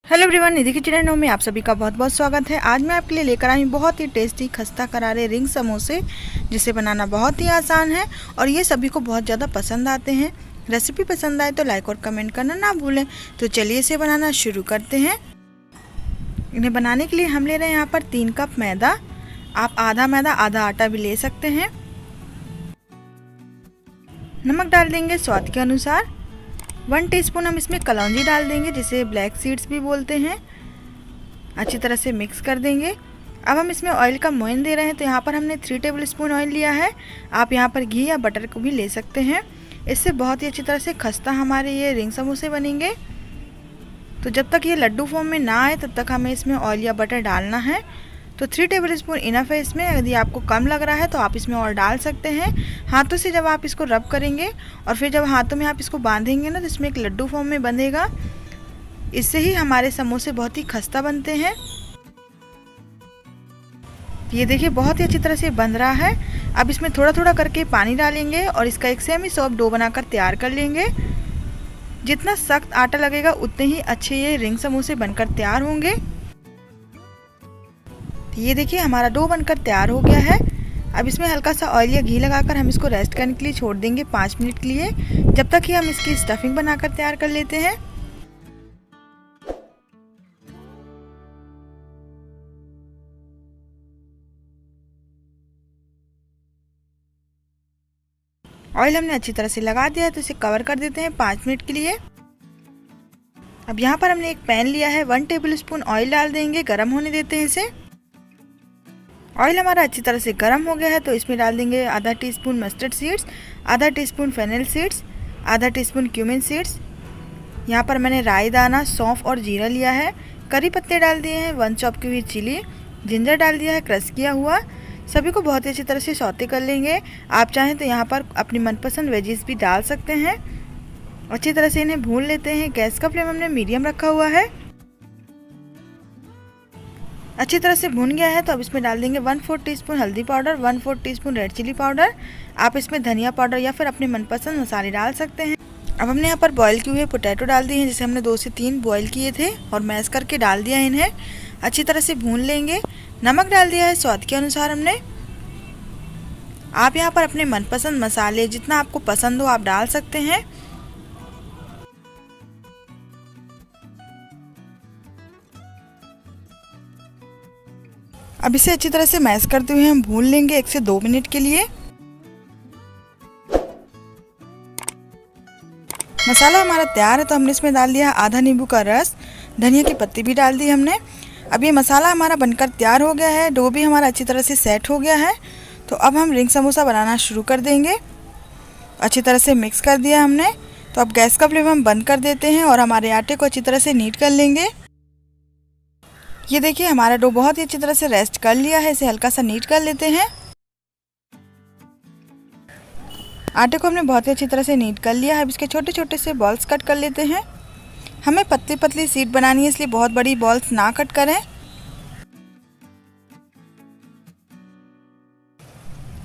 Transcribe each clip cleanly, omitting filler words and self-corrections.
Hello everyone, निधि kitchen में आप सभी का बहुत बहुत स्वागत है। आज मैं आपके लिए लेकर आई हूँ बहुत ही टेस्टी खस्ता करारे रिंग समोसे, जिसे बनाना बहुत ही आसान है और ये सभी को बहुत ज़्यादा पसंद आते हैं। रेसिपी पसंद आए तो लाइक और कमेंट करना ना भूलें। तो चलिए इसे बनाना शुरू करते हैं। इन्हें बनाने के लिए हम ले रहे हैं यहाँ पर 3 कप मैदा। आप आधा मैदा आधा आटा भी ले सकते हैं। नमक डाल देंगे स्वाद के अनुसार। 1 टीस्पून हम इसमें कलौंजी डाल देंगे, जिसे ब्लैक सीड्स भी बोलते हैं। अच्छी तरह से मिक्स कर देंगे। अब हम इसमें ऑयल का मोयन दे रहे हैं, तो यहाँ पर हमने 3 टेबलस्पून ऑयल लिया है। आप यहाँ पर घी या बटर को भी ले सकते हैं। इससे बहुत ही अच्छी तरह से खस्ता हमारे ये रिंग समोसे बनेंगे। तो जब तक ये लड्डू फॉर्म में ना आए तब तक हमें इसमें ऑयल या बटर डालना है। तो 3 टेबलस्पून इनफ है इसमें। यदि आपको कम लग रहा है तो आप इसमें और डाल सकते हैं। हाथों से जब आप इसको रब करेंगे और फिर जब हाथों में आप इसको बांधेंगे ना, तो इसमें एक लड्डू फॉर्म में बंधेगा। इससे ही हमारे समोसे बहुत ही खस्ता बनते हैं। ये देखिए बहुत ही अच्छी तरह से बंध रहा है। अब इसमें थोड़ा थोड़ा करके पानी डालेंगे और इसका एक सेमी सॉफ्ट डो बनाकर तैयार कर लेंगे। जितना सख्त आटा लगेगा उतने ही अच्छे ये रिंग समोसे बनकर तैयार होंगे। ये देखिए हमारा डो बनकर तैयार हो गया है। अब इसमें हल्का सा ऑयल या घी लगाकर हम इसको रेस्ट करने के लिए छोड़ देंगे 5 मिनट के लिए, जब तक कि हम इसकी स्टफिंग बनाकर तैयार कर लेते हैं। ऑयल हमने अच्छी तरह से लगा दिया है, तो इसे कवर कर देते हैं 5 मिनट के लिए। अब यहाँ पर हमने एक पैन लिया है, 1 टेबलस्पून ऑयल डाल देंगे, गर्म होने देते हैं इसे। ऑयल हमारा अच्छी तरह से गर्म हो गया है, तो इसमें डाल देंगे आधा टीस्पून मस्टर्ड सीड्स, आधा टीस्पून फेनेल सीड्स, आधा टीस्पून क्यूमिन सीड्स। यहाँ पर मैंने राई दाना, सौंफ और जीरा लिया है। करी पत्ते डाल दिए हैं, 1 चॉप की हुई चिली, जिंजर डाल दिया है क्रश किया हुआ। सभी को बहुत ही अच्छी तरह से सौते कर लेंगे। आप चाहें तो यहाँ पर अपनी मनपसंद वेजीज भी डाल सकते हैं। अच्छी तरह से इन्हें भून लेते हैं। गैस का फ्लेम हमने मीडियम रखा हुआ है। अच्छी तरह से भुन गया है, तो अब इसमें डाल देंगे 1/4 टीस्पून हल्दी powder, 1/4 teaspoon red chilli powder. आप इसमें धनिया पाउडर या फिर अपने मनपसंद मसाले डाल सकते हैं। अब हमने यहाँ पर बॉईल किए हुए पोटैटो डाल दिए हैं, जिसे हमने 2 से 3 बॉईल किए थे और मैश करके डाल दिया है। इन्हें अच्छी तरह से भून लेंगे। नमक डाल दिया है स्वाद के अनुसार हमने। आप यहाँ पर अपने मनपसंद मसाले जितना आपको पसंद हो आप डाल सकते हैं। अब इसे अच्छी तरह से मैश करते हुए हम भून लेंगे 1 से 2 मिनट के लिए। मसाला हमारा तैयार है, तो हमने इसमें डाल दिया आधा नींबू का रस, धनिया की पत्ती भी डाल दी हमने। अब ये मसाला हमारा बनकर तैयार हो गया है। डो भी हमारा अच्छी तरह से सेट हो गया है। तो अब हम रिंग समोसा बनाना शुरू कर देंगे। अच्छी तरह से मिक्स कर दिया हमने। तो अब गैस का फ्लेम हम बंद कर देते हैं और हमारे आटे को अच्छी तरह से नीट कर लेंगे। ये देखिए हमारा डो बहुत ही अच्छी तरह से रेस्ट कर लिया है। इसे हल्का सा नीट कर लेते हैं। आटे को हमने बहुत ही अच्छी तरह से नीट कर लिया है। अब इसके छोटे छोटे से बॉल्स कट कर लेते हैं। हमें पतली पतली शीट बनानी है, इसलिए बहुत बड़ी बॉल्स ना कट करें।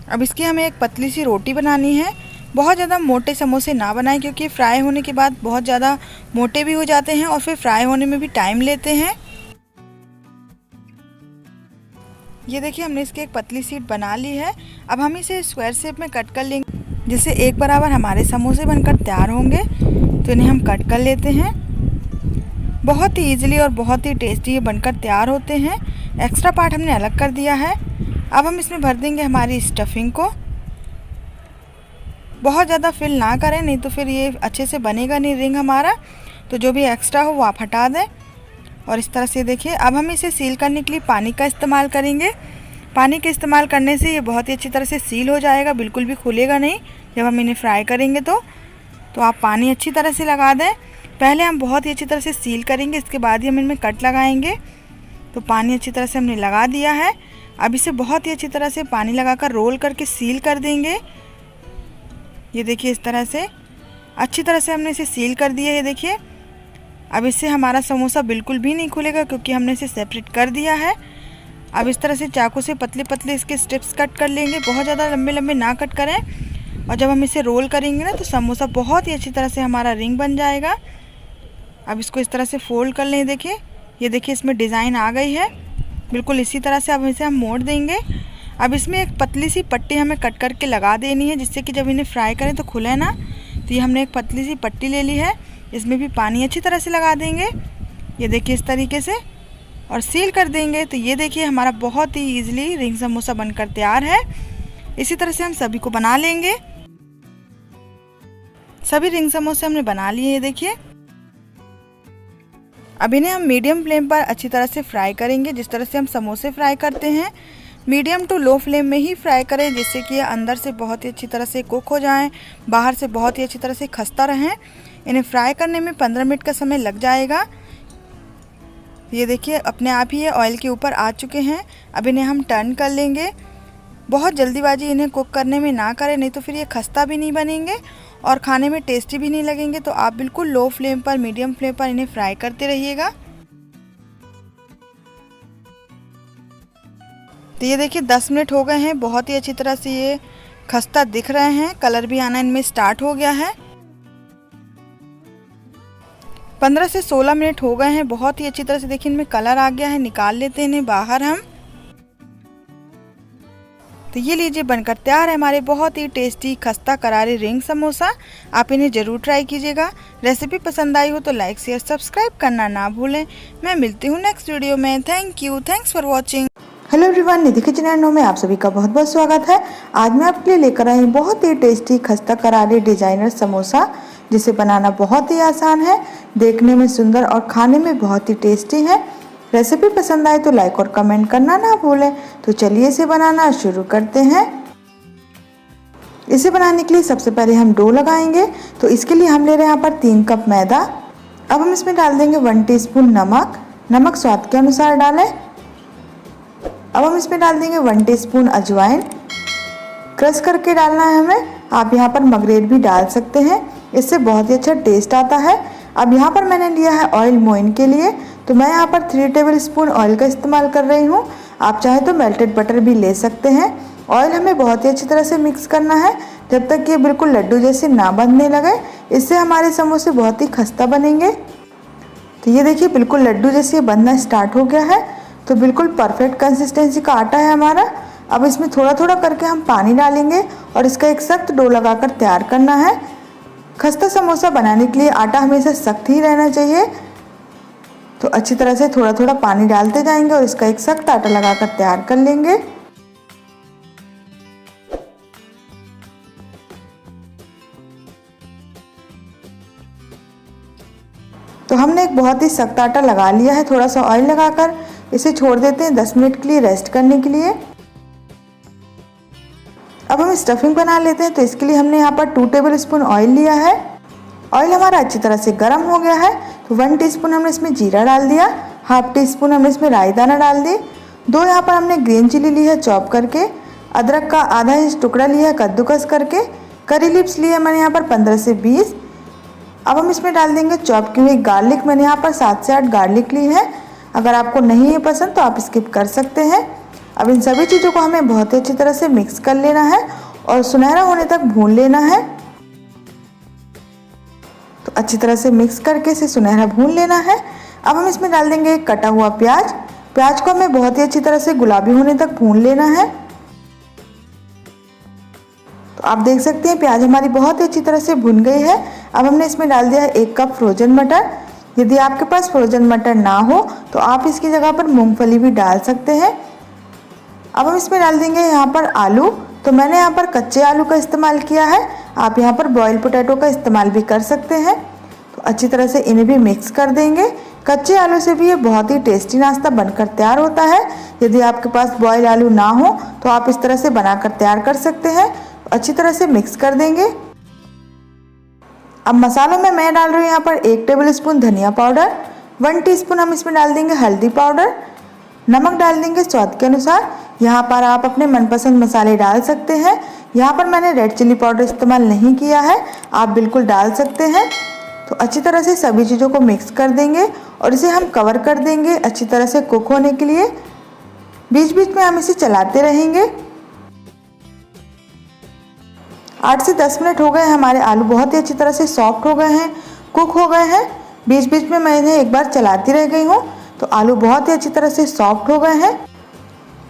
अब इसकी हमें एक पतली सी रोटी बनानी है। बहुत ज़्यादा मोटे समोसे ना बनाएं, क्योंकि फ्राई होने के बाद बहुत ज़्यादा मोटे भी हो जाते हैं और फिर फ्राई होने में भी टाइम लेते हैं। ये देखिए हमने इसकी एक पतली शीट बना ली है। अब हम इसे स्क्वायर शेप में कट कर लेंगे, जिससे एक बराबर हमारे समोसे बनकर तैयार होंगे। तो इन्हें हम कट कर लेते हैं। बहुत ही ईजिली और बहुत ही टेस्टी ये बनकर तैयार होते हैं। एक्स्ट्रा पार्ट हमने अलग कर दिया है। अब हम इसमें भर देंगे हमारी स्टफिंग को। बहुत ज़्यादा फिल ना करें, नहीं तो फिर ये अच्छे से बनेगा नहीं रिंग हमारा। तो जो भी एक्स्ट्रा हो वो आप हटा दें। और इस तरह से देखिए, अब हम इसे सील करने के लिए पानी का इस्तेमाल करेंगे। पानी के इस्तेमाल करने से ये बहुत ही अच्छी तरह से सील हो जाएगा, बिल्कुल भी खुलेगा नहीं जब हम इन्हें फ्राई करेंगे। तो आप पानी अच्छी तरह से लगा दें। पहले हम बहुत ही अच्छी तरह से सील करेंगे, इसके बाद ही हम इनमें कट लगाएंगे। तो पानी अच्छी तरह से हमने लगा दिया है। अब इसे बहुत ही अच्छी तरह से पानी लगाकर रोल करके सील कर देंगे। ये देखिए इस तरह से अच्छी तरह से हमने इसे सील कर दिया है। ये देखिए अब इससे हमारा समोसा बिल्कुल भी नहीं खुलेगा, क्योंकि हमने इसे सेपरेट कर दिया है। अब इस तरह से चाकू से पतले पतले इसके स्ट्रिप्स कट कर लेंगे। बहुत ज़्यादा लंबे लंबे ना कट करें। और जब हम इसे रोल करेंगे ना, तो समोसा बहुत ही अच्छी तरह से हमारा रिंग बन जाएगा। अब इसको इस तरह से फोल्ड कर लें। देखिए ये देखिए इसमें डिज़ाइन आ गई है। बिल्कुल इसी तरह से अब इसे हम मोड़ देंगे। अब इसमें एक पतली सी पट्टी हमें कट करके लगा देनी है, जिससे कि जब इन्हें फ्राई करें तो खुले ना। तो ये हमने एक पतली सी पट्टी ले ली है, इसमें भी पानी अच्छी तरह से लगा देंगे। ये देखिए इस तरीके से, और सील कर देंगे। तो ये देखिए हमारा बहुत ही ईजिली रिंग समोसा बनकर तैयार है। इसी तरह से हम सभी को बना लेंगे। सभी रिंग समोसे हमने बना लिए। ये देखिए अब इन्हें हम मीडियम फ्लेम पर अच्छी तरह से फ्राई करेंगे, जिस तरह से हम समोसे फ्राई करते हैं। मीडियम टू लो फ्लेम में ही फ्राई करें, जिससे कि ये अंदर से बहुत ही अच्छी तरह से कुक हो जाएं, बाहर से बहुत ही अच्छी तरह से खस्ता रहें। इन्हें फ्राई करने में 15 मिनट का समय लग जाएगा। ये देखिए अपने आप ही ये ऑयल के ऊपर आ चुके हैं। अब इन्हें हम टर्न कर लेंगे। बहुत जल्दीबाजी इन्हें कुक करने में ना करें, नहीं तो फिर ये खस्ता भी नहीं बनेंगे और खाने में टेस्टी भी नहीं लगेंगे। तो आप बिल्कुल लो फ्लेम पर, मीडियम फ्लेम पर इन्हें फ्राई करते रहिएगा। तो ये देखिए 10 मिनट हो गए हैं। बहुत ही अच्छी तरह से ये खस्ता दिख रहे हैं, कलर भी आना इनमें स्टार्ट हो गया है। 15 से 16 मिनट हो गए हैं। बहुत ही अच्छी तरह से देखिए इनमें कलर आ गया है। निकाल लेते हैं इन्हें बाहर हम। तो ये लीजिए बनकर तैयार है हमारे बहुत ही टेस्टी खस्ता करारे रिंग समोसा। आप इन्हें ज़रूर ट्राई कीजिएगा। रेसिपी पसंद आई हो तो लाइक शेयर सब्सक्राइब करना ना भूलें। मैं मिलती हूँ नेक्स्ट वीडियो में। Thank you, thanks for watching. Hello everyone, Nidhi kitchen and home में आप सभी का बहुत बहुत स्वागत है। आज मैं आपके लिए लेकर आई हूँ बहुत ही टेस्टी खस्ता करारे डिजाइनर समोसा, जिसे बनाना बहुत ही आसान है, देखने में सुंदर और खाने में बहुत ही टेस्टी है। रेसिपी पसंद आए तो लाइक और कमेंट करना ना भूलें। तो चलिए इसे बनाना शुरू करते हैं। इसे बनाने के लिए सबसे पहले हम डो लगाएंगे। तो इसके लिए हम ले रहे हैं यहाँ पर 3 कप मैदा। अब हम इसमें डाल देंगे 1 टीस्पून नमक। नमक स्वाद के अनुसार डालें। अब हम इसमें डाल देंगे 1 टीस्पून अजवाइन, क्रश करके डालना है हमें। आप यहाँ पर मगरेट भी डाल सकते हैं, इससे बहुत ही अच्छा टेस्ट आता है। अब यहाँ पर मैंने लिया है ऑयल मोइन के लिए, तो मैं यहाँ पर 3 टेबल स्पून ऑयल का इस्तेमाल कर रही हूँ। आप चाहे तो मेल्टेड बटर भी ले सकते हैं। ऑयल हमें बहुत ही अच्छी तरह से मिक्स करना है, जब तक ये बिल्कुल लड्डू जैसे ना बनने लगे। इससे हमारे समोसे बहुत ही खस्ता बनेंगे। तो ये देखिए बिल्कुल लड्डू जैसे बनना स्टार्ट हो गया है। तो बिल्कुल परफेक्ट कंसिस्टेंसी का आटा है हमारा। अब इसमें थोड़ा थोड़ा करके हम पानी डालेंगे और इसका एक सख्त डो लगाकर तैयार करना है। खस्ता समोसा बनाने के लिए आटा हमेशा सख्त ही रहना चाहिए। तो अच्छी तरह से थोड़ा थोड़ा पानी डालते जाएंगे और इसका एक सख्त आटा लगाकर तैयार कर लेंगे। तो हमने एक बहुत ही सख्त आटा लगा लिया है। थोड़ा सा ऑयल लगाकर इसे छोड़ देते हैं 10 मिनट के लिए रेस्ट करने के लिए। अब हम स्टफिंग बना लेते हैं। तो इसके लिए हमने यहाँ पर 2 टेबल स्पून ऑयल लिया है। ऑयल हमारा अच्छी तरह से गर्म हो गया है। तो 1 टीस्पून हमने इसमें जीरा डाल दिया, हाफ टी स्पून हमने इसमें राई दाना डाल दी, 2 यहाँ पर हमने ग्रीन चिली ली है चॉप करके, अदरक का आधा इंच टुकड़ा लिया है कद्दूकस करके, करी लिप्स लिए मैंने यहाँ पर 15 से 20। अब हम इसमें डाल देंगे चॉप की हुई गार्लिक। मैंने यहाँ पर 7 से 8 गार्लिक ली है। अगर आपको नहीं है पसंद तो आप स्किप कर सकते हैं। अब इन सभी चीज़ों को हमें बहुत ही अच्छी तरह से मिक्स कर लेना है और सुनहरा होने तक भून लेना है। तो अच्छी तरह से मिक्स करके इसे सुनहरा भून लेना है। अब हम इसमें डाल देंगे एक कटा हुआ प्याज। प्याज को हमें बहुत ही अच्छी तरह से गुलाबी होने तक भून लेना है। तो आप देख सकते हैं प्याज हमारी बहुत ही अच्छी तरह से भुन गई है। अब हमने इसमें डाल दिया है 1 कप फ्रोजन मटर। यदि आपके पास फ्रोजन मटर ना हो तो आप इसकी जगह पर मूंगफली भी डाल सकते हैं। अब हम इसमें डाल देंगे यहाँ पर आलू। तो मैंने यहाँ पर कच्चे आलू का इस्तेमाल किया है, आप यहाँ पर बॉयल पोटैटो का इस्तेमाल भी कर सकते हैं। तो अच्छी तरह से इन्हें भी मिक्स कर देंगे। कच्चे आलू से भी ये बहुत ही टेस्टी नाश्ता बनकर तैयार होता है। यदि आपके पास बॉयल आलू ना हो तो आप इस तरह से बनाकर तैयार कर सकते हैं। तो अच्छी तरह से मिक्स कर देंगे। अब मसालों में मैं डाल रही हूँ यहाँ पर 1 टेबल स्पून धनिया पाउडर, 1 टीस्पून हम इसमें डाल देंगे हल्दी पाउडर, नमक डाल देंगे स्वाद के अनुसार। यहाँ पर आप अपने मनपसंद मसाले डाल सकते हैं। यहाँ पर मैंने रेड चिली पाउडर इस्तेमाल नहीं किया है, आप बिल्कुल डाल सकते हैं। तो अच्छी तरह से सभी चीज़ों को मिक्स कर देंगे और इसे हम कवर कर देंगे अच्छी तरह से कुक होने के लिए। बीच बीच में हम इसे चलाते रहेंगे। 8 से 10 मिनट हो गए। हमारे आलू बहुत ही अच्छी तरह से सॉफ्ट हो गए हैं, कुक हो गए हैं। बीच बीच में मैं इन्हें एक बार चलाती रह गई हूँ। तो तो आलू बहुत ही अच्छी तरह से सॉफ्ट हो गए हैं।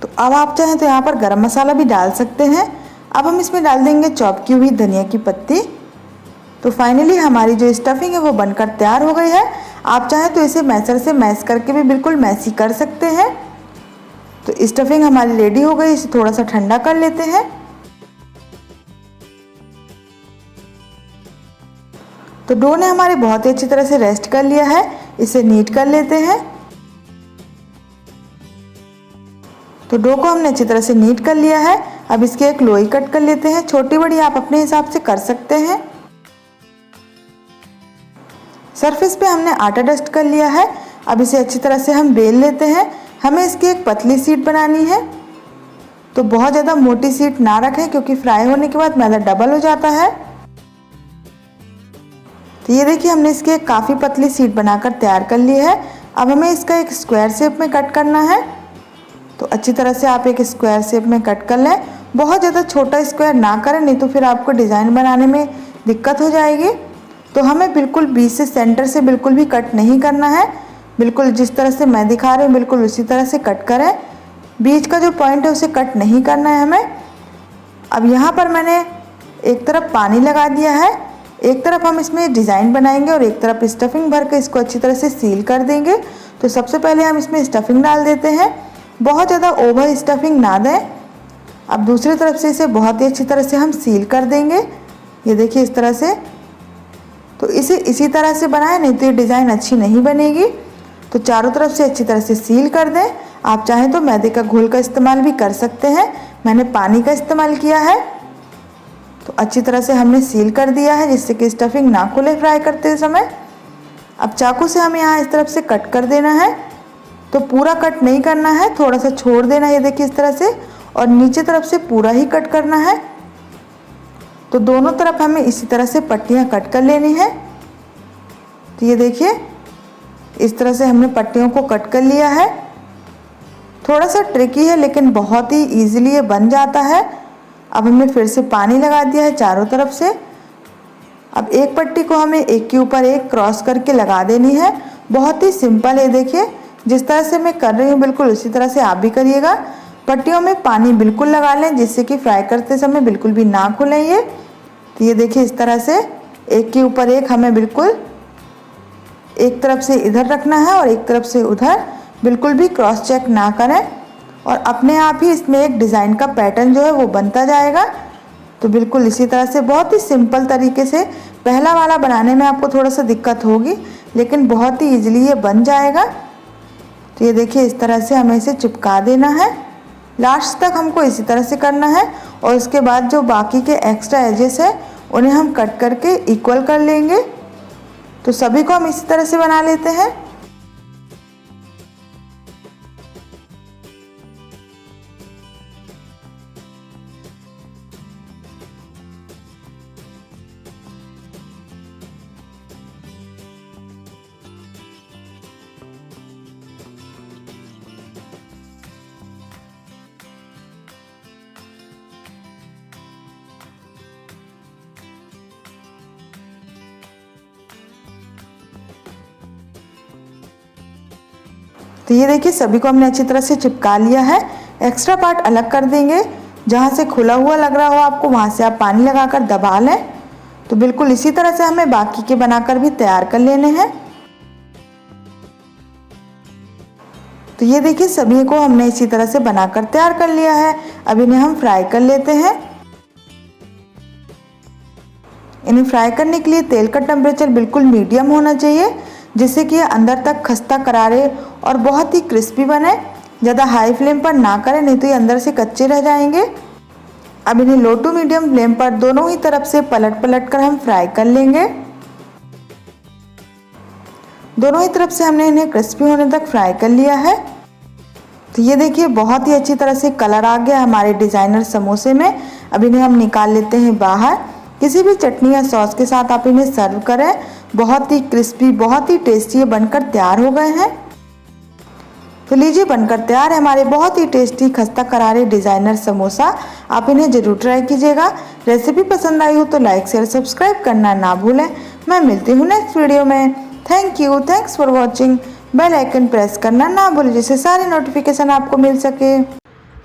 तो अब आप चाहें तो यहाँ पर गरम मसाला भी डाल सकते हैं। अब हम इसमें डाल देंगे चॉप की हुई धनिया की पत्ती। तो फाइनली हमारी जो स्टफिंग है वो बनकर तैयार हो गई है। आप चाहें तो इसे मैशर से मैश करके भी बिल्कुल मैश ही कर सकते हैं। तो स्टफिंग हमारी रेडी हो गई, इसे थोड़ा सा ठंडा कर लेते हैं। तो डो ने हमारे बहुत ही अच्छी तरह से रेस्ट कर लिया है, इसे नीट कर लेते हैं। तो डो को हमने अच्छी तरह से नीट कर लिया है। अब इसके एक लोई कट कर लेते हैं, छोटी बड़ी आप अपने हिसाब से कर सकते हैं। सरफेस पे हमने आटा डस्ट कर लिया है। अब इसे अच्छी तरह से हम बेल लेते हैं। हमें इसकी एक पतली शीट बनानी है, तो बहुत ज़्यादा मोटी शीट ना रखें क्योंकि फ्राई होने के बाद मैदा डबल हो जाता है। तो ये देखिए हमने इसकी एक काफ़ी पतली शीट बनाकर तैयार कर ली है। अब हमें इसका एक स्क्वायर शेप में कट करना है। तो अच्छी तरह से आप एक स्क्वायर शेप में कट कर लें। बहुत ज़्यादा छोटा स्क्वायर ना करें, नहीं तो फिर आपको डिज़ाइन बनाने में दिक्कत हो जाएगी। तो हमें बिल्कुल बीच से सेंटर से बिल्कुल भी कट नहीं करना है। बिल्कुल जिस तरह से मैं दिखा रही हूँ बिल्कुल उसी तरह से कट करें। बीच का जो पॉइंट है उसे कट नहीं करना है हमें। अब यहाँ पर मैंने एक तरफ पानी लगा दिया है, एक तरफ हम इसमें डिज़ाइन बनाएंगे और एक तरफ स्टफिंग भर के इसको अच्छी तरह से सील कर देंगे। तो सबसे पहले हम इसमें स्टफिंग डाल देते हैं। बहुत ज़्यादा ओवर स्टफिंग ना दें। अब दूसरी तरफ से इसे बहुत ही अच्छी तरह से हम सील कर देंगे। ये देखिए इस तरह से। तो इसे इसी तरह से बनाएं, नहीं तो ये डिज़ाइन अच्छी नहीं बनेगी। तो चारों तरफ से अच्छी तरह से सील कर दें। आप चाहें तो मैदे का घोल का इस्तेमाल भी कर सकते हैं, मैंने पानी का इस्तेमाल किया है। तो अच्छी तरह से हमने सील कर दिया है जिससे कि स्टफिंग ना खुले फ्राई करते समय। अब चाकू से हमें यहाँ इस तरफ से कट कर देना है। तो पूरा कट नहीं करना है, थोड़ा सा छोड़ देना है, ये देखिए इस तरह से। और नीचे तरफ से पूरा ही कट करना है। तो दोनों तरफ हमें इसी तरह से पट्टियाँ कट कर लेनी है। तो ये देखिए इस तरह से हमने पट्टियों को कट कर लिया है। थोड़ा सा ट्रिकी है लेकिन बहुत ही ईजिली ये बन जाता है। अब हमने फिर से पानी लगा दिया है चारों तरफ से। अब एक पट्टी को हमें एक के ऊपर एक क्रॉस करके लगा देनी है। बहुत ही सिंपल है, देखिए जिस तरह से मैं कर रही हूँ बिल्कुल उसी तरह से आप भी करिएगा। पट्टियों में पानी बिल्कुल लगा लें जिससे कि फ्राई करते समय बिल्कुल भी ना खुले ये। तो ये देखिए इस तरह से एक के ऊपर एक हमें बिल्कुल एक तरफ से इधर रखना है और एक तरफ से उधर, बिल्कुल भी क्रॉस चेक ना करें। और अपने आप ही इसमें एक डिज़ाइन का पैटर्न जो है वो बनता जाएगा। तो बिल्कुल इसी तरह से बहुत ही सिंपल तरीके से, पहला वाला बनाने में आपको थोड़ा सा दिक्कत होगी लेकिन बहुत ही ईजिली ये बन जाएगा। तो ये देखिए इस तरह से हमें इसे चिपका देना है। लास्ट तक हमको इसी तरह से करना है और उसके बाद जो बाकी के एक्स्ट्रा एजेस है उन्हें हम कट करके इक्वल कर लेंगे। तो सभी को हम इसी तरह से बना लेते हैं। तो ये देखिए सभी को हमने अच्छी तरह से चिपका लिया है। एक्स्ट्रा पार्ट अलग कर देंगे, जहाँ से खुला हुआ लग रहा हो आपको वहाँ से आप पानी लगाकर दबा लें। तो बिल्कुल इसी तरह से हमें बाकी के बनाकर भी तैयार कर लेने हैं। तो ये देखिए सभी को हमने इसी तरह से बनाकर तैयार कर लिया है। अब इन्हें हम फ्राई कर लेते हैं। इन्हें फ्राई करने के लिए तेल का टेम्परेचर बिल्कुल मीडियम होना चाहिए जिससे कि ये अंदर तक खस्ता करारे और बहुत ही क्रिस्पी बने। ज़्यादा हाई फ्लेम पर ना करें, नहीं तो ये अंदर से कच्चे रह जाएंगे। अब इन्हें लो टू मीडियम फ्लेम पर दोनों ही तरफ से पलट पलट कर हम फ्राई कर लेंगे। दोनों ही तरफ से हमने इन्हें क्रिस्पी होने तक फ्राई कर लिया है। तो ये देखिए बहुत ही अच्छी तरह से कलर आ गया हमारे डिज़ाइनर समोसे में। अब इन्हें हम निकाल लेते हैं बाहर। किसी भी चटनी या सॉस के साथ आप इन्हें सर्व करें। बहुत ही क्रिस्पी, बहुत ही टेस्टी ये बनकर तैयार हो गए हैं। तो लीजिए बनकर तैयार है हमारे बहुत ही टेस्टी खस्ता करारे डिज़ाइनर समोसा। आप इन्हें ज़रूर ट्राई कीजिएगा। रेसिपी पसंद आई हो तो लाइक शेयर सब्सक्राइब करना ना भूलें। मैं मिलती हूँ नेक्स्ट वीडियो में। Thank you, thanks for watching. Bell icon press करना ना भूलें जिससे सारी नोटिफिकेशन आपको मिल सके।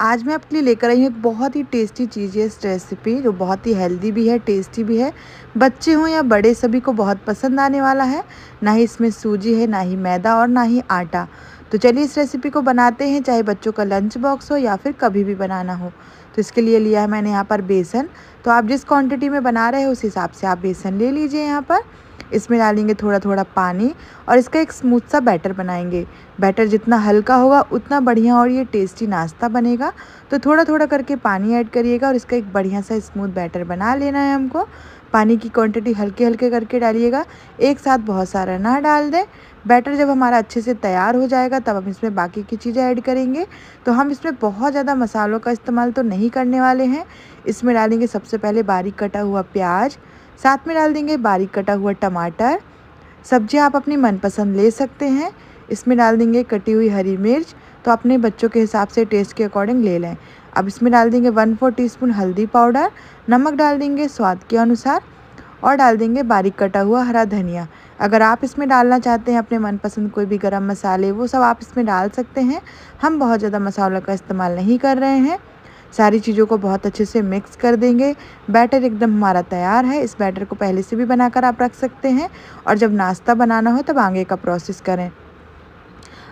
आज मैं आपके लिए लेकर आई हूँ एक बहुत ही टेस्टी चीज़ है इस रेसिपी, जो बहुत ही हेल्दी भी है, टेस्टी भी है। बच्चे हों या बड़े सभी को बहुत पसंद आने वाला है। ना ही इसमें सूजी है, ना ही मैदा और ना ही आटा। तो चलिए इस रेसिपी को बनाते हैं, चाहे बच्चों का लंच बॉक्स हो या फिर कभी भी बनाना हो। तो इसके लिए लिया है मैंने यहाँ पर बेसन। तो आप जिस क्वांटिटी में बना रहे हो उस हिसाब से आप बेसन ले लीजिए। यहाँ पर इसमें डालेंगे थोड़ा थोड़ा पानी और इसका एक स्मूथ सा बैटर बनाएंगे। बैटर जितना हल्का होगा उतना बढ़िया और ये टेस्टी नाश्ता बनेगा। तो थोड़ा थोड़ा करके पानी ऐड करिएगा और इसका एक बढ़िया सा स्मूथ बैटर बना लेना है हमको। पानी की क्वांटिटी हल्के हल्के करके डालिएगा, एक साथ बहुत सारा ना डाल दें। बैटर जब हमारा अच्छे से तैयार हो जाएगा तब हम इसमें बाकी की चीज़ें ऐड करेंगे। तो हम इसमें बहुत ज़्यादा मसालों का इस्तेमाल तो नहीं करने वाले हैं। इसमें डालेंगे सबसे पहले बारीक कटा हुआ प्याज, साथ में डाल देंगे बारीक कटा हुआ टमाटर। सब्जियां आप अपनी मनपसंद ले सकते हैं। इसमें डाल देंगे कटी हुई हरी मिर्च, तो अपने बच्चों के हिसाब से टेस्ट के अकॉर्डिंग ले लें। अब इसमें डाल देंगे 1/4 टीस्पून हल्दी पाउडर, नमक डाल देंगे स्वाद के अनुसार और डाल देंगे बारीक कटा हुआ हरा धनिया। अगर आप इसमें डालना चाहते हैं अपने मनपसंद कोई भी गरम मसाले, वो सब आप इसमें डाल सकते हैं। हम बहुत ज़्यादा मसालों का इस्तेमाल नहीं कर रहे हैं। सारी चीज़ों को बहुत अच्छे से मिक्स कर देंगे। बैटर एकदम हमारा तैयार है। इस बैटर को पहले से भी बनाकर आप रख सकते हैं और जब नाश्ता बनाना हो तब आगे का प्रोसेस करें।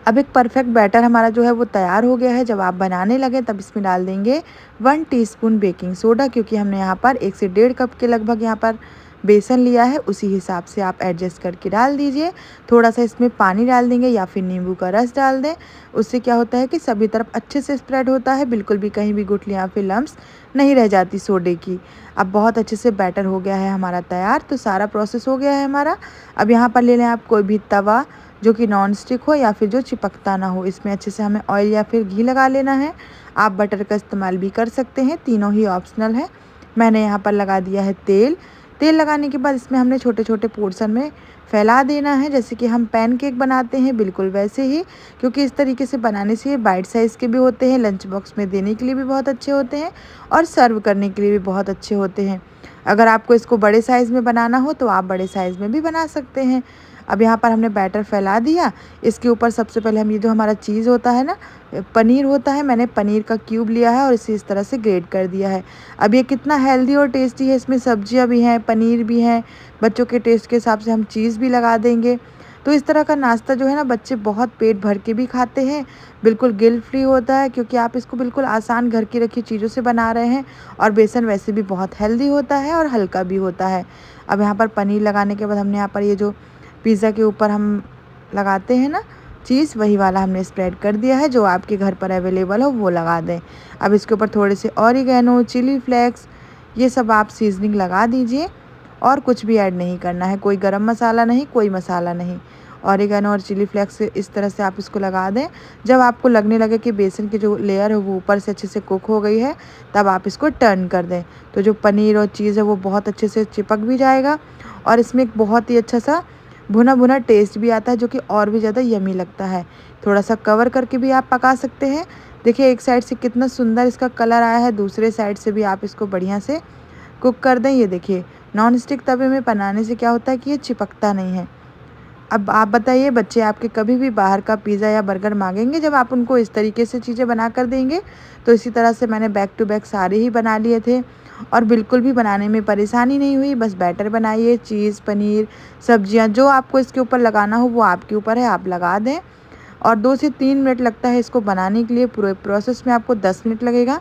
अब एक परफेक्ट बैटर हमारा जो है वो तैयार हो गया है। जब आप बनाने लगें तब इसमें डाल देंगे 1 टीस्पून बेकिंग सोडा, क्योंकि हमने यहाँ पर 1 से 1.5 कप के लगभग यहाँ पर बेसन लिया है, उसी हिसाब से आप एडजस्ट करके डाल दीजिए। थोड़ा सा इसमें पानी डाल देंगे या फिर नींबू का रस डाल दें। उससे क्या होता है कि सभी तरफ अच्छे से स्प्रेड होता है, बिल्कुल भी कहीं भी गुठलियाँ या फिर लम्स नहीं रह जाती सोडे की। अब बहुत अच्छे से बैटर हो गया है हमारा तैयार। तो सारा प्रोसेस हो गया है हमारा। अब यहाँ पर ले लें आप कोई भी तवा जो कि नॉन स्टिक हो या फिर जो चिपकता ना हो। इसमें अच्छे से हमें ऑयल या फिर घी लगा लेना है। आप बटर का इस्तेमाल भी कर सकते हैं, तीनों ही ऑप्शनल है। मैंने यहाँ पर लगा दिया है तेल। तेल लगाने के बाद इसमें हमने छोटे छोटे पोर्शन में फैला देना है, जैसे कि हम पैनकेक बनाते हैं बिल्कुल वैसे ही, क्योंकि इस तरीके से बनाने से ये बाइट साइज़ के भी होते हैं, लंच बॉक्स में देने के लिए भी बहुत अच्छे होते हैं और सर्व करने के लिए भी बहुत अच्छे होते हैं। अगर आपको इसको बड़े साइज़ में बनाना हो तो आप बड़े साइज़ में भी बना सकते हैं। अब यहाँ पर हमने बैटर फैला दिया। इसके ऊपर सबसे पहले हम ये जो हमारा चीज़ होता है ना, पनीर होता है, मैंने पनीर का क्यूब लिया है और इसे इस तरह से ग्रेट कर दिया है। अब ये कितना हेल्दी और टेस्टी है, इसमें सब्जियाँ भी हैं, पनीर भी हैं। बच्चों के टेस्ट के हिसाब से हम चीज़ भी लगा देंगे। तो इस तरह का नाश्ता जो है ना बच्चे बहुत पेट भर के भी खाते हैं, बिल्कुल गिल्ट फ्री होता है, क्योंकि आप इसको बिल्कुल आसान घर की रखी चीज़ों से बना रहे हैं। और बेसन वैसे भी बहुत हेल्दी होता है और हल्का भी होता है। अब यहाँ पर पनीर लगाने के बाद हमने यहाँ पर ये जो पिज़्ज़ा के ऊपर हम लगाते हैं ना चीज़, वही वाला हमने स्प्रेड कर दिया है। जो आपके घर पर अवेलेबल हो वो लगा दें। अब इसके ऊपर थोड़े से ऑरिगेनो, चिली फ्लेक्स, ये सब आप सीजनिंग लगा दीजिए और कुछ भी ऐड नहीं करना है, कोई गरम मसाला नहीं, कोई मसाला नहीं। ऑरिगेनो और चिली फ्लेक्स इस तरह से आप इसको लगा दें। जब आपको लगने लगे कि बेसन की जो लेयर है वो ऊपर से अच्छे से कुक हो गई है, तब आप इसको टर्न कर दें। तो जो पनीर और चीज़ है वो बहुत अच्छे से चिपक भी जाएगा और इसमें एक बहुत ही अच्छा सा भुना भुना टेस्ट भी आता है, जो कि और भी ज़्यादा यमी लगता है। थोड़ा सा कवर करके भी आप पका सकते हैं। देखिए एक साइड से कितना सुंदर इसका कलर आया है, दूसरे साइड से भी आप इसको बढ़िया से कुक कर दें। ये देखिए नॉन स्टिक तवे में बनाने से क्या होता है कि ये चिपकता नहीं है। अब आप बताइए, बच्चे आपके कभी भी बाहर का पिज़्ज़ा या बर्गर मांगेंगे जब आप उनको इस तरीके से चीज़ें बना कर देंगे। तो इसी तरह से मैंने बैक टू बैक सारे ही बना लिए थे और बिल्कुल भी बनाने में परेशानी नहीं हुई। बस बैटर बनाइए, चीज़, पनीर, सब्जियां जो आपको इसके ऊपर लगाना हो वो आपके ऊपर है, आप लगा दें। और 2 से 3 मिनट लगता है इसको बनाने के लिए, पूरे प्रोसेस में आपको 10 मिनट लगेगा।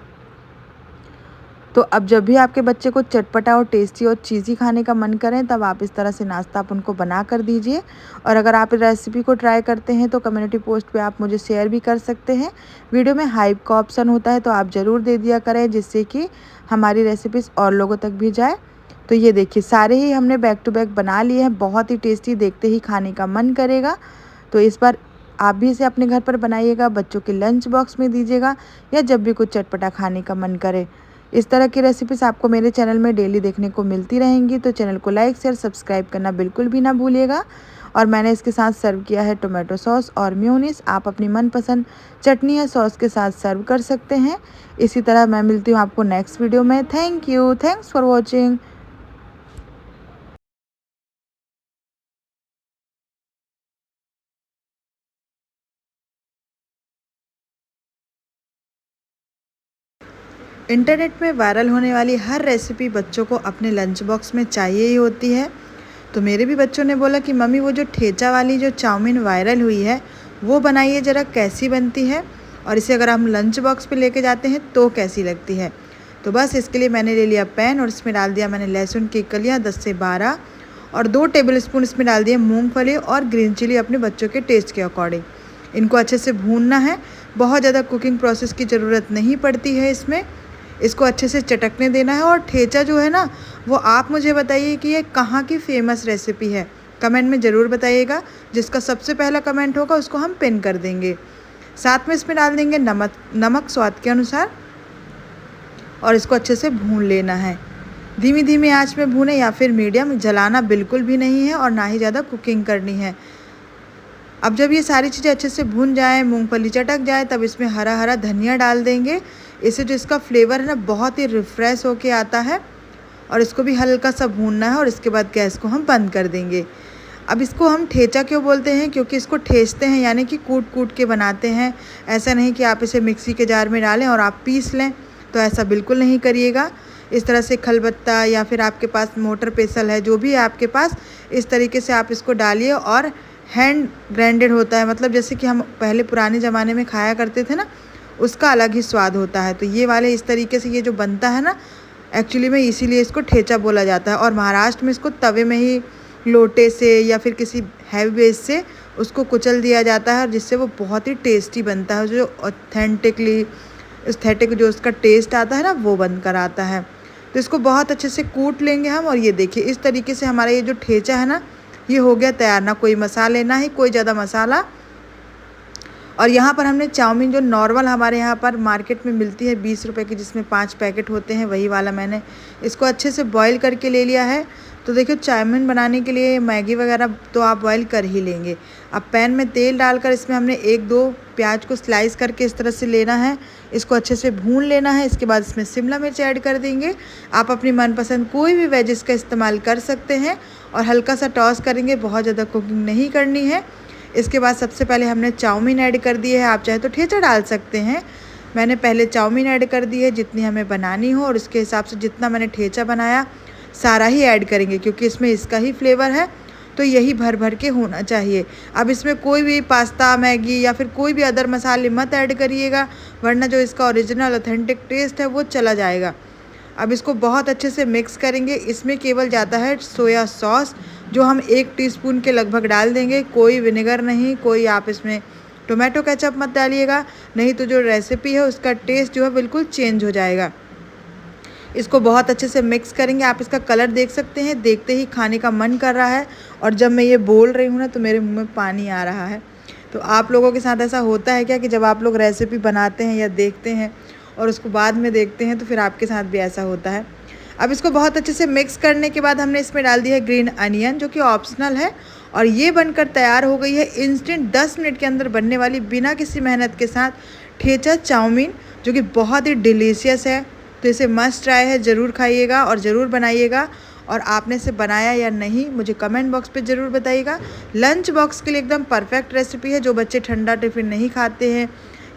तो अब जब भी आपके बच्चे को चटपटा और टेस्टी और चीज़ी खाने का मन करें तब आप इस तरह से नाश्ता आप उनको बना कर दीजिए। और अगर आप इस रेसिपी को ट्राई करते हैं तो कम्युनिटी पोस्ट पे आप मुझे शेयर भी कर सकते हैं। वीडियो में हाइप का ऑप्शन होता है तो आप ज़रूर दे दिया करें, जिससे कि हमारी रेसिपीज़ और लोगों तक भी जाए। तो ये देखिए सारे ही हमने बैक टू बैक बना लिए हैं, बहुत ही टेस्टी, देखते ही खाने का मन करेगा। तो इस बार आप भी इसे अपने घर पर बनाइएगा, बच्चों के लंच बॉक्स में दीजिएगा या जब भी कुछ चटपटा खाने का मन करे। इस तरह की रेसिपीज़ आपको मेरे चैनल में डेली देखने को मिलती रहेंगी। तो चैनल को लाइक, शेयर, सब्सक्राइब करना बिल्कुल भी ना भूलिएगा। और मैंने इसके साथ सर्व किया है टोमेटो सॉस और मेयोनीज। आप अपनी मनपसंद चटनी या सॉस के साथ सर्व कर सकते हैं। इसी तरह मैं मिलती हूँ आपको नेक्स्ट वीडियो में। Thank you, thanks for watching. Internet में वायरल होने वाली हर रेसिपी बच्चों को अपने लंच बॉक्स में चाहिए ही होती है। तो मेरे भी बच्चों ने बोला कि मम्मी वो जो ठेचा वाली जो चाउमीन वायरल हुई है वो बनाइए ज़रा, कैसी बनती है और इसे अगर हम लंच बॉक्स पे लेके जाते हैं तो कैसी लगती है। तो बस इसके लिए मैंने ले लिया पैन और इसमें डाल दिया मैंने लहसुन की कलियाँ 10 से 12 और 2 टेबलस्पून इसमें डाल दिए मूंगफली और ग्रीन चिली अपने बच्चों के टेस्ट के अकॉर्डिंग। इनको अच्छे से भूनना है, बहुत ज़्यादा कुकिंग प्रोसेस की ज़रूरत नहीं पड़ती है इसमें। इसको अच्छे से चटकने देना है। और ठेचा जो है ना वो आप मुझे बताइए कि ये कहाँ की फेमस रेसिपी है, कमेंट में ज़रूर बताइएगा। जिसका सबसे पहला कमेंट होगा उसको हम पिन कर देंगे। साथ में इसमें डाल देंगे नमक स्वाद के अनुसार और इसको अच्छे से भून लेना है। धीमी धीमी आंच में भूने या फिर मीडियम, जलाना बिल्कुल भी नहीं है और ना ही ज़्यादा कुकिंग करनी है। अब जब ये सारी चीज़ें अच्छे से भून जाए, मूंगफली चटक जाए, तब इसमें हरा हरा धनिया डाल देंगे। इससे जो इसका फ्लेवर है ना बहुत ही रिफ़्रेश होके आता है। और इसको भी हल्का सा भूनना है और इसके बाद गैस को हम बंद कर देंगे। अब इसको हम ठेचा क्यों बोलते हैं, क्योंकि इसको ठेसते हैं, यानी कि कूट कूट के बनाते हैं। ऐसा नहीं कि आप इसे मिक्सी के जार में डालें और आप पीस लें, तो ऐसा बिल्कुल नहीं करिएगा। इस तरह से खलबत्ता या फिर आपके पास मोटर पेसल है, जो भी है आपके पास, इस तरीके से आप इसको डालिए। और हैंड ग्राइंडेड होता है, मतलब जैसे कि हम पहले पुराने ज़माने में खाया करते थे ना, उसका अलग ही स्वाद होता है। तो ये वाले इस तरीके से ये जो बनता है ना, एक्चुअली में इसीलिए इसको ठेचा बोला जाता है। और महाराष्ट्र में इसको तवे में ही लोटे से या फिर किसी हैवी बेस से उसको कुचल दिया जाता है, जिससे वो बहुत ही टेस्टी बनता है। जो एस्थेटिक जो उसका टेस्ट आता है ना वो बन कर आता है। तो इसको बहुत अच्छे से कूट लेंगे हम। और ये देखिए इस तरीके से हमारा ये जो ठेचा है ना ये हो गया तैयार। ना कोई मसाले, ना ही कोई ज़्यादा मसाला। और यहाँ पर हमने चाउमीन जो नॉर्मल हमारे यहाँ पर मार्केट में मिलती है 20 रुपए की, जिसमें 5 पैकेट होते हैं, वही वाला मैंने इसको अच्छे से बॉईल करके ले लिया है। तो देखिए चाउमीन बनाने के लिए मैगी वगैरह तो आप बॉईल कर ही लेंगे। अब पैन में तेल डालकर इसमें हमने 1-2 प्याज को स्लाइस करके इस तरह से लेना है। इसको अच्छे से भून लेना है। इसके बाद इसमें शिमला मिर्च ऐड कर देंगे। आप अपनी मनपसंद कोई भी वेजिस का इस्तेमाल कर सकते हैं और हल्का सा टॉस करेंगे, बहुत ज़्यादा कुकिंग नहीं करनी है। इसके बाद सबसे पहले हमने चाउमीन ऐड कर दी है। आप चाहे तो ठेचा डाल सकते हैं। मैंने पहले चाउमीन ऐड कर दी है जितनी हमें बनानी हो, और उसके हिसाब से जितना मैंने ठेचा बनाया सारा ही ऐड करेंगे, क्योंकि इसमें इसका ही फ्लेवर है। तो यही भर भर के होना चाहिए। अब इसमें कोई भी पास्ता, मैगी या फिर कोई भी अदर मसाले मत ऐड करिएगा, वरना जो इसका ओरिजिनल ऑथेंटिक टेस्ट है वो चला जाएगा। अब इसको बहुत अच्छे से मिक्स करेंगे। इसमें केवल जाता है सोया सॉस, जो हम 1 टीस्पून के लगभग डाल देंगे। कोई विनेगर नहीं, कोई आप इसमें टोमेटो केचप मत डालिएगा, नहीं तो जो रेसिपी है उसका टेस्ट जो है बिल्कुल चेंज हो जाएगा। इसको बहुत अच्छे से मिक्स करेंगे। आप इसका कलर देख सकते हैं, देखते ही खाने का मन कर रहा है। और जब मैं ये बोल रही हूँ ना तो मेरे मुँह में पानी आ रहा है। तो आप लोगों के साथ ऐसा होता है क्या कि जब आप लोग रेसिपी बनाते हैं या देखते हैं और उसको बाद में देखते हैं, तो फिर आपके साथ भी ऐसा होता है। अब इसको बहुत अच्छे से मिक्स करने के बाद हमने इसमें डाल दिया है ग्रीन अनियन, जो कि ऑप्शनल है। और ये बनकर तैयार हो गई है इंस्टेंट 10 मिनट के अंदर बनने वाली, बिना किसी मेहनत के साथ ठेचा चाउमीन, जो कि बहुत ही डिलीशियस है। तो इसे मस्ट ट्राई है, ज़रूर खाइएगा और ज़रूर बनाइएगा। और आपने इसे बनाया या नहीं मुझे कमेंट बॉक्स पे ज़रूर बताइएगा। लंच बॉक्स के लिए एकदम परफेक्ट रेसिपी है। जो बच्चे ठंडा टिफ़िन नहीं खाते हैं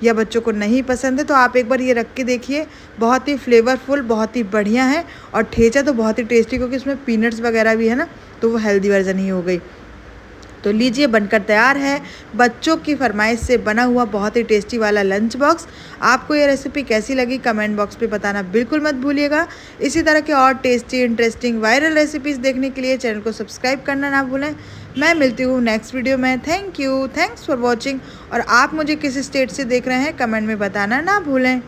या बच्चों को नहीं पसंद है, तो आप एक बार ये रख के देखिए। बहुत ही फ्लेवरफुल, बहुत ही बढ़िया है। और ठेचा तो बहुत ही टेस्टी, क्योंकि इसमें पीनट्स वगैरह भी है ना, तो वो हेल्दी वर्जन ही हो गई। तो लीजिए बनकर तैयार है बच्चों की फरमाइश से बना हुआ बहुत ही टेस्टी वाला लंच बॉक्स। आपको ये रेसिपी कैसी लगी कमेंट बॉक्स पे बताना बिल्कुल मत भूलिएगा। इसी तरह के और टेस्टी, इंटरेस्टिंग, वायरल रेसिपीज़ देखने के लिए चैनल को सब्सक्राइब करना ना भूलें। मैं मिलती हूँ नेक्स्ट वीडियो में। Thank you, thanks for watching. और आप मुझे किस स्टेट से देख रहे हैं कमेंट में बताना ना भूलें।